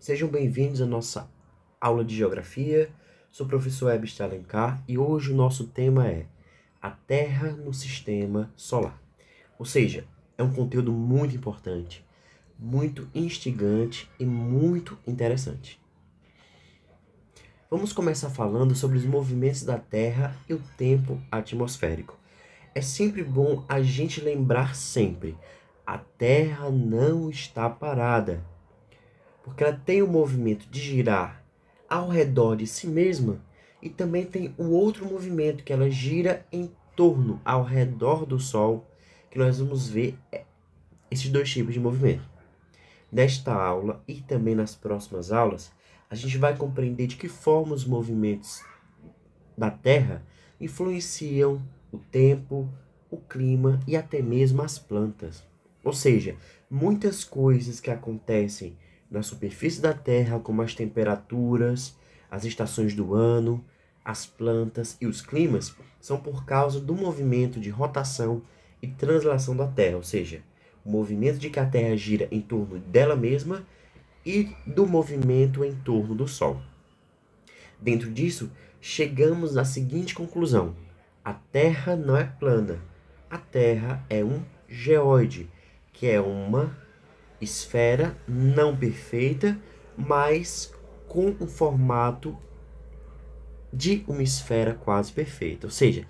Sejam bem-vindos à nossa aula de Geografia. Sou o professor Ebert Alencar e hoje o nosso tema é a Terra no Sistema Solar. Ou seja, é um conteúdo muito importante, muito instigante e muito interessante. Vamos começar falando sobre os movimentos da Terra e o tempo atmosférico. É sempre bom a gente lembrar sempre, a Terra não está parada, porque ela tem o movimento de girar ao redor de si mesma e também tem o outro movimento que ela gira em torno, ao redor do Sol, que nós vamos ver esses dois tipos de movimento. Nesta aula e também nas próximas aulas, a gente vai compreender de que forma os movimentos da Terra influenciam o tempo, o clima e até mesmo as plantas. Ou seja, muitas coisas que acontecem na superfície da Terra, como as temperaturas, as estações do ano, as plantas e os climas, são por causa do movimento de rotação e translação da Terra, ou seja, o movimento de que a Terra gira em torno dela mesma e do movimento em torno do Sol. Dentro disso, chegamos à seguinte conclusão: a Terra não é plana, a Terra é um geóide, que é uma esfera não perfeita, mas com um formato de uma esfera quase perfeita. Ou seja,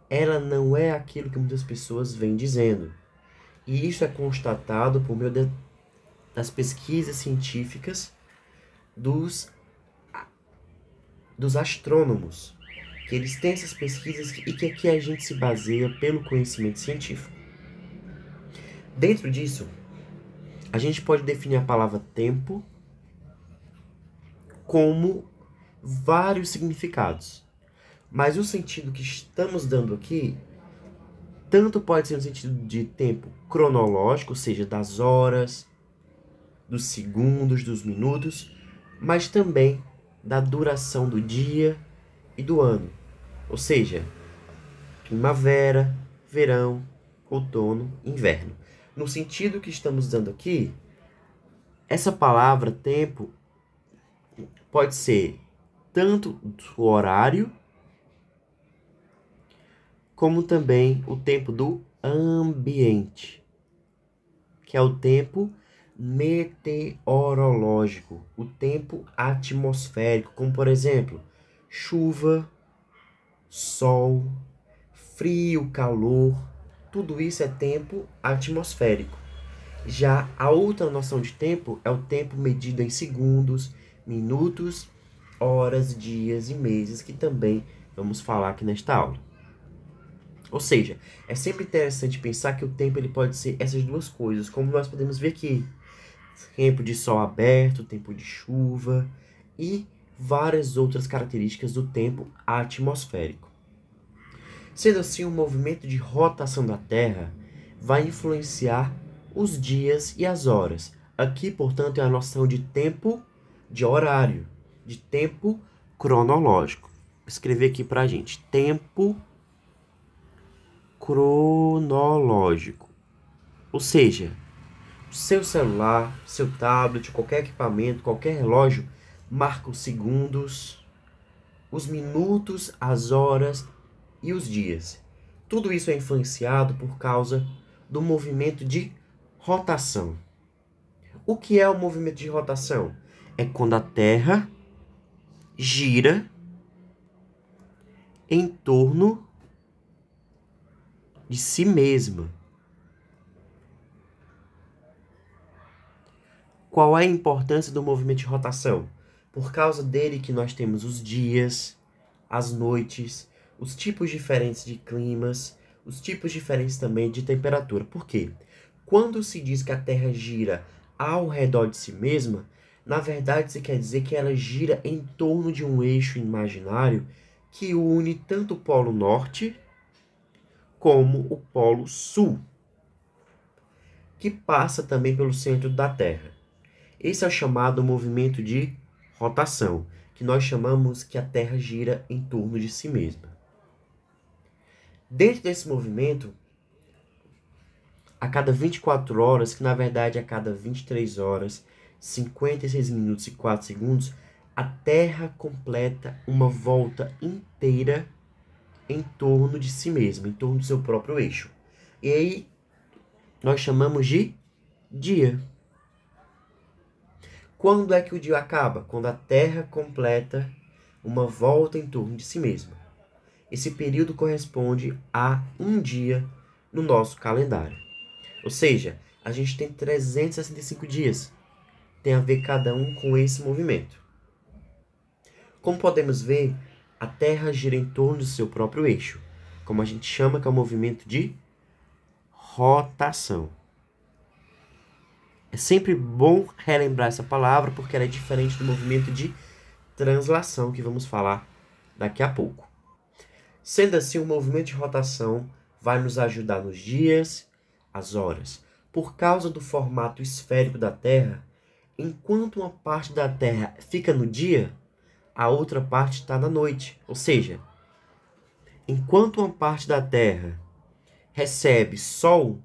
ela não é aquilo que muitas pessoas vêm dizendo. E isso é constatado por meio das pesquisas científicas dos astrônomos, que eles têm essas pesquisas e que aqui a gente se baseia pelo conhecimento científico. Dentro disso, a gente pode definir a palavra tempo como vários significados, mas o sentido que estamos dando aqui tanto pode ser no sentido de tempo cronológico, ou seja, das horas, dos segundos, dos minutos, mas também da duração do dia e do ano, ou seja, primavera, verão, outono, inverno. No sentido que estamos dando aqui, essa palavra tempo pode ser tanto o horário, como também o tempo do ambiente, que é o tempo meteorológico, o tempo atmosférico, como por exemplo, chuva, sol, frio, calor, tudo isso é tempo atmosférico. Já a outra noção de tempo é o tempo medido em segundos, minutos, horas, dias e meses, que também vamos falar aqui nesta aula. Ou seja, é sempre interessante pensar que o tempo ele pode ser essas duas coisas, como nós podemos ver aqui. Tempo de sol aberto, tempo de chuva e várias outras características do tempo atmosférico. Sendo assim, o movimento de rotação da Terra vai influenciar os dias e as horas. Aqui, portanto, é a noção de tempo de horário, de tempo cronológico. Vou escrever aqui pra gente: tempo cronológico. Ou seja, seu celular, seu tablet, qualquer equipamento, qualquer relógio marca os segundos, os minutos, as horas e os dias. Tudo isso é influenciado por causa do movimento de rotação. O que é o movimento de rotação? É quando a Terra gira em torno de si mesma. Qual é a importância do movimento de rotação? Por causa dele que nós temos os dias, as noites, os tipos diferentes de climas, os tipos diferentes também de temperatura. Por quê? Quando se diz que a Terra gira ao redor de si mesma, na verdade isso quer dizer que ela gira em torno de um eixo imaginário que une tanto o Polo Norte como o Polo Sul, que passa também pelo centro da Terra. Esse é o chamado movimento de rotação, que nós chamamos que a Terra gira em torno de si mesma. Dentro desse movimento, a cada 24 horas, que na verdade é a cada 23 horas, 56 minutos e 4 segundos, a Terra completa uma volta inteira em torno de si mesma, em torno do seu próprio eixo. E aí nós chamamos de dia. Quando é que o dia acaba? Quando a Terra completa uma volta em torno de si mesma. Esse período corresponde a um dia no nosso calendário. Ou seja, a gente tem 365 dias. Tem a ver cada um com esse movimento. Como podemos ver, a Terra gira em torno do seu próprio eixo, como a gente chama que é o movimento de rotação. É sempre bom relembrar essa palavra porque ela é diferente do movimento de translação que vamos falar daqui a pouco. Sendo assim, o movimento de rotação vai nos ajudar nos dias, as horas. Por causa do formato esférico da Terra, enquanto uma parte da Terra fica no dia, a outra parte está na noite. Ou seja, enquanto uma parte da Terra recebe sol,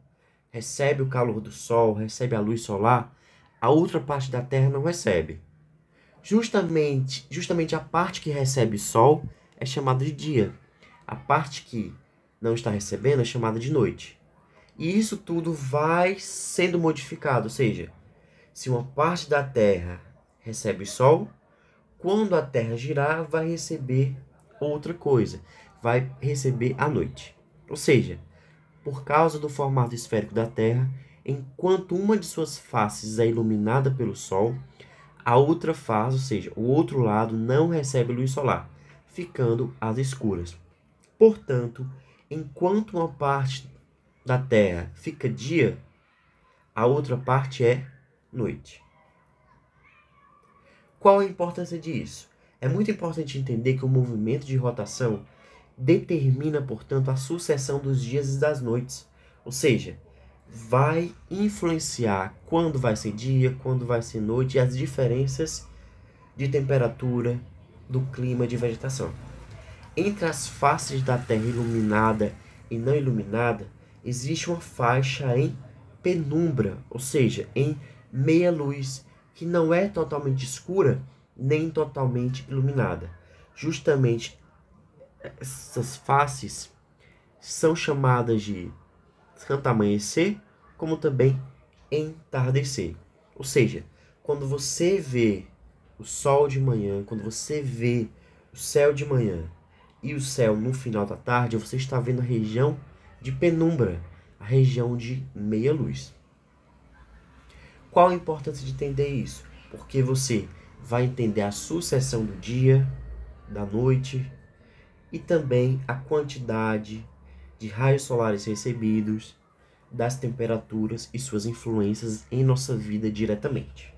recebe o calor do sol, recebe a luz solar, a outra parte da Terra não recebe. Justamente a parte que recebe sol é chamada de dia. A parte que não está recebendo é chamada de noite. E isso tudo vai sendo modificado, ou seja, se uma parte da Terra recebe sol, quando a Terra girar, vai receber outra coisa, vai receber a noite. Ou seja, por causa do formato esférico da Terra, enquanto uma de suas faces é iluminada pelo Sol, a outra face, ou seja, o outro lado, não recebe luz solar, ficando às escuras. Portanto, enquanto uma parte da Terra fica dia, a outra parte é noite. Qual a importância disso? É muito importante entender que o movimento de rotação determina, portanto, a sucessão dos dias e das noites. Ou seja, vai influenciar quando vai ser dia, quando vai ser noite e as diferenças de temperatura, do clima, de vegetação. Entre as faces da Terra iluminada e não iluminada, existe uma faixa em penumbra, ou seja, em meia luz, que não é totalmente escura nem totalmente iluminada. Justamente essas faces são chamadas de tanto amanhecer como também entardecer. Ou seja, quando você vê o sol de manhã, quando você vê o céu de manhã e o céu no final da tarde, você está vendo a região de penumbra, a região de meia luz. Qual a importância de entender isso? Porque você vai entender a sucessão do dia, da noite e também a quantidade de raios solares recebidos, das temperaturas e suas influências em nossa vida diretamente.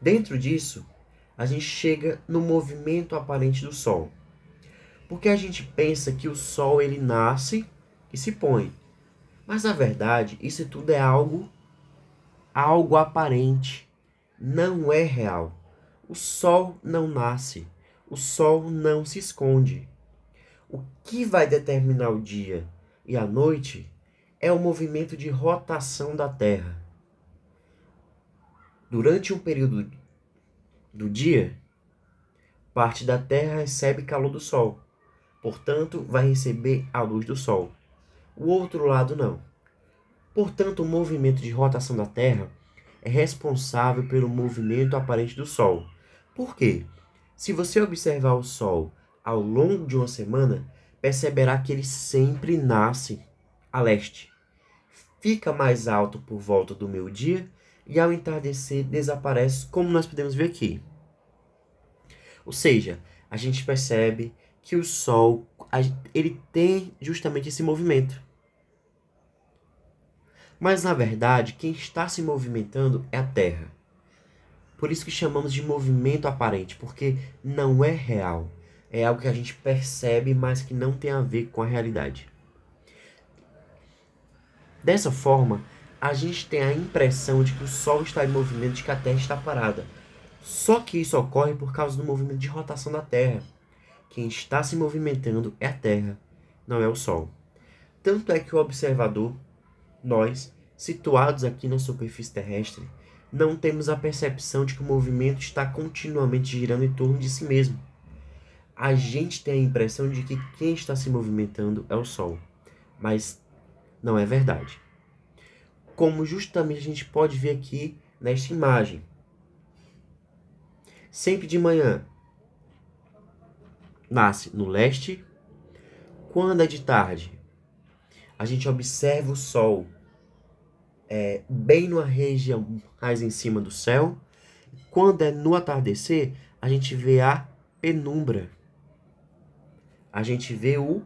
Dentro disso, a gente chega no movimento aparente do Sol. Porque a gente pensa que o Sol ele nasce e se põe. Mas na verdade, isso tudo é algo aparente, não é real. O Sol não nasce, o Sol não se esconde. O que vai determinar o dia e a noite é o movimento de rotação da Terra. Durante um período do dia, parte da Terra recebe calor do Sol, portanto, vai receber a luz do Sol. O outro lado não. Portanto, o movimento de rotação da Terra é responsável pelo movimento aparente do Sol. Por quê? Se você observar o Sol ao longo de uma semana, perceberá que ele sempre nasce a leste. Fica mais alto por volta do meio-dia e ao entardecer desaparece, como nós podemos ver aqui. Ou seja, a gente percebe que o Sol ele tem justamente esse movimento. Mas, na verdade, quem está se movimentando é a Terra. Por isso que chamamos de movimento aparente, porque não é real. É algo que a gente percebe, mas que não tem a ver com a realidade. Dessa forma, a gente tem a impressão de que o Sol está em movimento, de que a Terra está parada. Só que isso ocorre por causa do movimento de rotação da Terra. Quem está se movimentando é a Terra, não é o Sol. Tanto é que o observador, nós, situados aqui na superfície terrestre, não temos a percepção de que o movimento está continuamente girando em torno de si mesmo. A gente tem a impressão de que quem está se movimentando é o Sol, mas não é verdade. Como justamente a gente pode ver aqui nesta imagem. Sempre de manhã, nasce no leste. Quando é de tarde, a gente observa o Sol bem numa região mais em cima do céu. Quando é no atardecer, a gente vê a penumbra. A gente vê o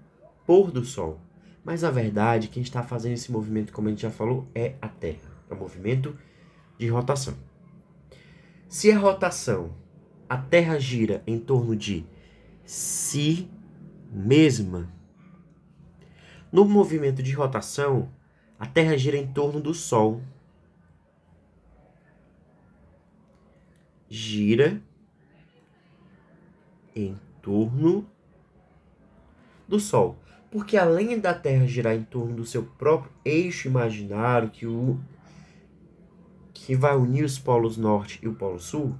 pôr do sol. Mas na verdade, quem está fazendo esse movimento, como a gente já falou, é a Terra. É um movimento de rotação. Se a rotação, a Terra gira em torno de si mesma. No movimento de rotação, a Terra gira em torno do Sol. Gira em torno do Sol. Porque além da Terra girar em torno do seu próprio eixo imaginário, que vai unir os polos norte e o polo sul,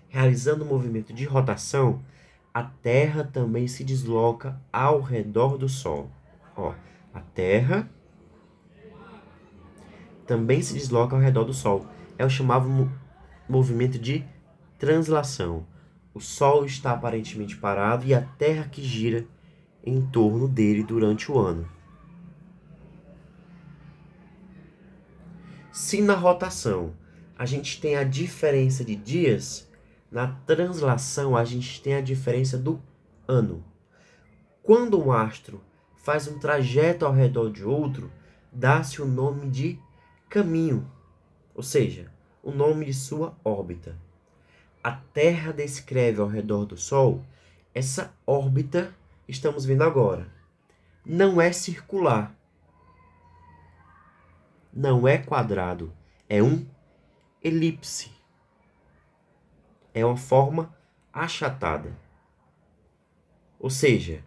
realizando um movimento de rotação, a Terra também se desloca ao redor do Sol. Ó, a Terra também se desloca ao redor do Sol. É o chamado movimento de translação. O Sol está aparentemente parado e a Terra que gira em torno dele durante o ano. Se na rotação a gente tem a diferença de dias, na translação a gente tem a diferença do ano. Quando um astro faz um trajeto ao redor de outro, dá-se o nome de caminho, ou seja, o nome de sua órbita. A Terra descreve ao redor do Sol essa órbita que estamos vendo agora. Não é circular, não é quadrado, é um elipse. É uma forma achatada. Ou seja,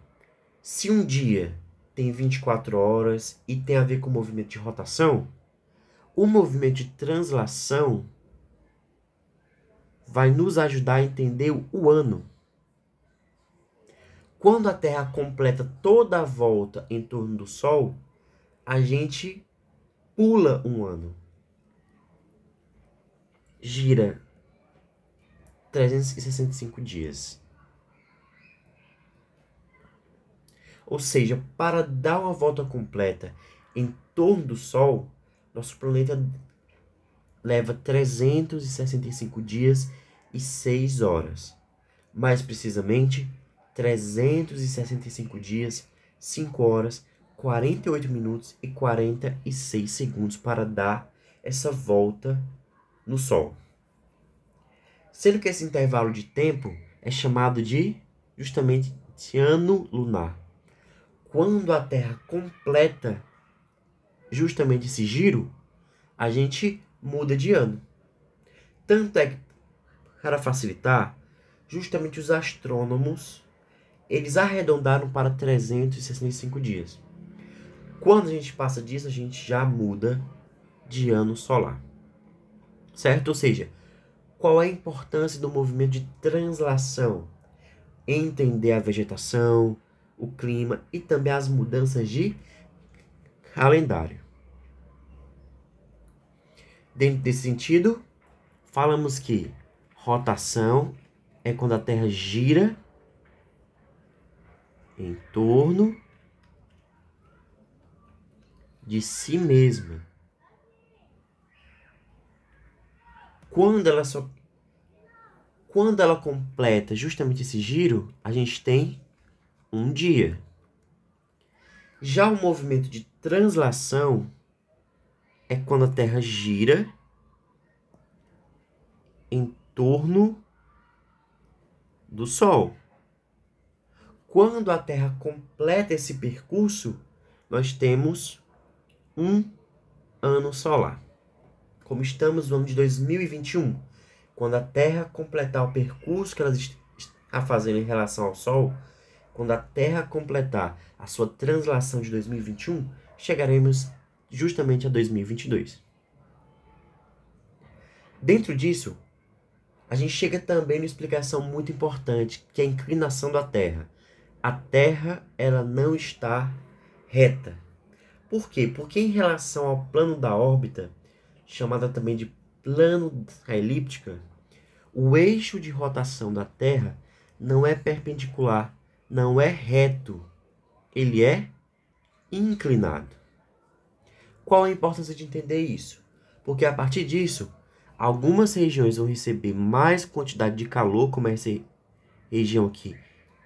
se um dia tem 24 horas e tem a ver com o movimento de rotação, o movimento de translação vai nos ajudar a entender o ano. Quando a Terra completa toda a volta em torno do Sol, a gente pula um ano. Gira 365 dias. Ou seja, para dar uma volta completa em torno do Sol, nosso planeta leva 365 dias e 6 horas. Mais precisamente, 365 dias, 5 horas, 48 minutos e 46 segundos para dar essa volta no Sol. Sendo que esse intervalo de tempo é chamado de, justamente, de ano lunar. Quando a Terra completa justamente esse giro, a gente muda de ano. Tanto é que, para facilitar, justamente os astrônomos, eles arredondaram para 365 dias. Quando a gente passa disso, a gente já muda de ano solar. Certo? Ou seja, qual é a importância do movimento de translação? Entender a vegetação, o clima e também as mudanças de calendário. Dentro desse sentido, falamos que rotação é quando a Terra gira em torno de si mesma. Quando ela completa justamente esse giro, a gente tem um dia. Já o movimento de translação é quando a Terra gira em torno do Sol. Quando a Terra completa esse percurso, nós temos um ano solar. Como estamos no ano de 2021, quando a Terra completar o percurso que ela está fazendo em relação ao Sol, quando a Terra completar a sua translação de 2021, chegaremos justamente a 2022. Dentro disso, a gente chega também numa explicação muito importante, que é a inclinação da Terra. A Terra, ela não está reta. Por quê? Porque em relação ao plano da órbita, chamada também de plano da elíptica, o eixo de rotação da Terra não é perpendicular, não é reto, ele é inclinado. Qual a importância de entender isso? Porque a partir disso, algumas regiões vão receber mais quantidade de calor, como essa região aqui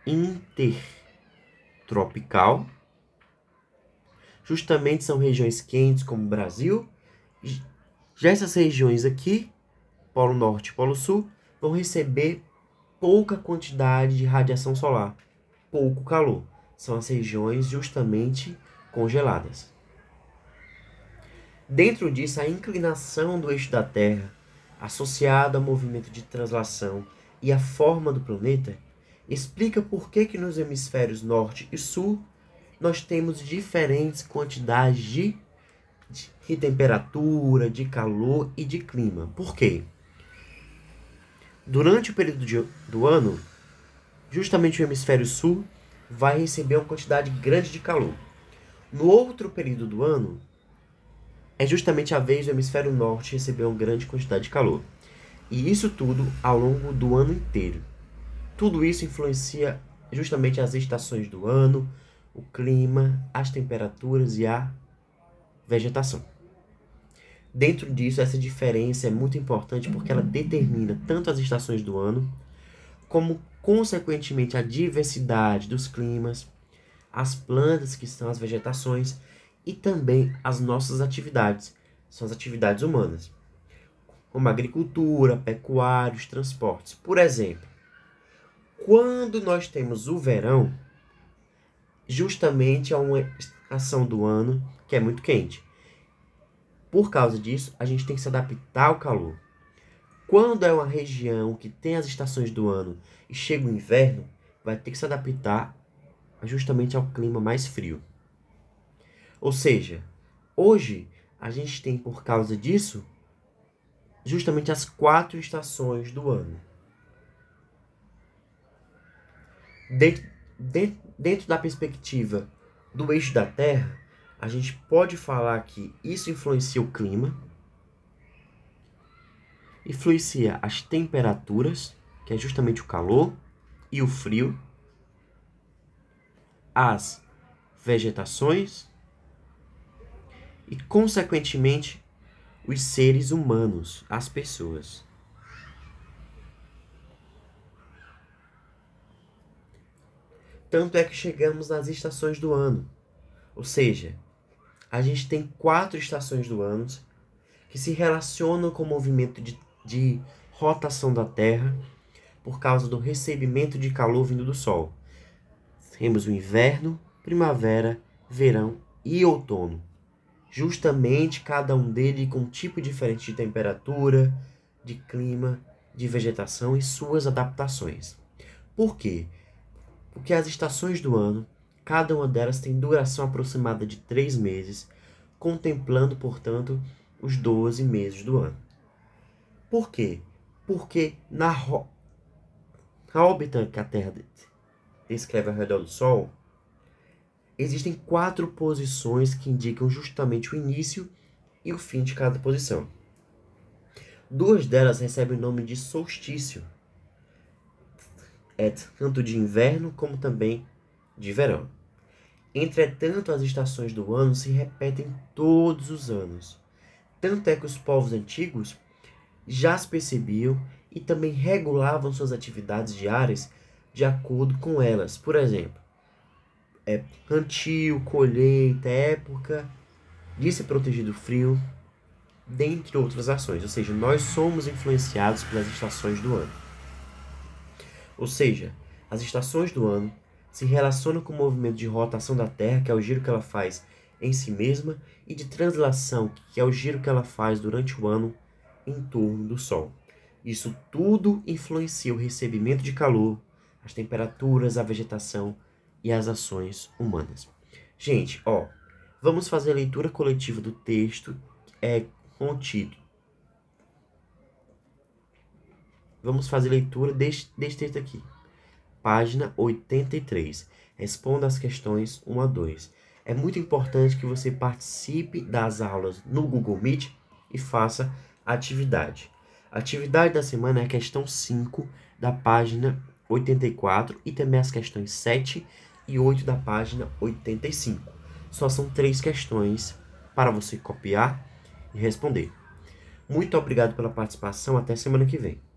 intertropical. Justamente são regiões quentes, como o Brasil. Já essas regiões aqui, Polo Norte e Polo Sul, vão receber pouca quantidade de radiação solar, pouco calor. São as regiões justamente congeladas. Dentro disso, a inclinação do eixo da Terra, associada ao movimento de translação e a forma do planeta, explica por que nos hemisférios norte e sul nós temos diferentes quantidades de temperatura, de calor e de clima. Por quê? Durante o período do ano, justamente o hemisfério sul vai receber uma quantidade grande de calor. No outro período do ano, é justamente a vez do hemisfério norte receber uma grande quantidade de calor. E isso tudo ao longo do ano inteiro. Tudo isso influencia justamente as estações do ano, o clima, as temperaturas e a vegetação. Dentro disso, essa diferença é muito importante porque ela determina tanto as estações do ano, como, consequentemente, a diversidade dos climas, as plantas que são as vegetações e também as nossas atividades, são as atividades humanas, como agricultura, pecuária, os transportes. Por exemplo, quando nós temos o verão, justamente é uma estação do ano que é muito quente. Por causa disso, a gente tem que se adaptar ao calor. Quando é uma região que tem as estações do ano e chega o inverno, vai ter que se adaptar justamente ao clima mais frio. Ou seja, hoje a gente tem, por causa disso, justamente as 4 estações do ano. Dentro da perspectiva do eixo da Terra, a gente pode falar que isso influencia o clima, influencia as temperaturas, que é justamente o calor e o frio, as vegetações e, consequentemente, os seres humanos, as pessoas. Tanto é que chegamos nas estações do ano. Ou seja, a gente tem 4 estações do ano que se relacionam com o movimento de rotação da Terra por causa do recebimento de calor vindo do Sol. Temos o inverno, primavera, verão e outono. Justamente cada um deles com um tipo diferente de temperatura, de clima, de vegetação e suas adaptações. Por quê? Porque as estações do ano, cada uma delas tem duração aproximada de 3 meses, contemplando, portanto, os 12 meses do ano. Por quê? Porque na órbita que a Terra descreve ao redor do Sol, existem 4 posições que indicam justamente o início e o fim de cada posição. 2 delas recebem o nome de solstício. É tanto de inverno como também de verão. Entretanto, as estações do ano se repetem todos os anos. Tanto é que os povos antigos já as percebiam e também regulavam suas atividades diárias de acordo com elas. Por exemplo, plantio, colheita, época de se proteger do frio, dentre outras ações. Ou seja, nós somos influenciados pelas estações do ano. Ou seja, as estações do ano se relacionam com o movimento de rotação da Terra, que é o giro que ela faz em si mesma, e de translação, que é o giro que ela faz durante o ano em torno do Sol. Isso tudo influencia o recebimento de calor, as temperaturas, a vegetação e as ações humanas. Gente, vamos fazer a leitura coletiva do texto contido vamos fazer leitura deste texto aqui. Página 83. Responda as questões 1 a 2. É muito importante que você participe das aulas no Google Meet e faça a atividade. A atividade da semana é a questão 5 da página 84 e também as questões 7 e 8 da página 85. Só são 3 questões para você copiar e responder. Muito obrigado pela participação. Até semana que vem.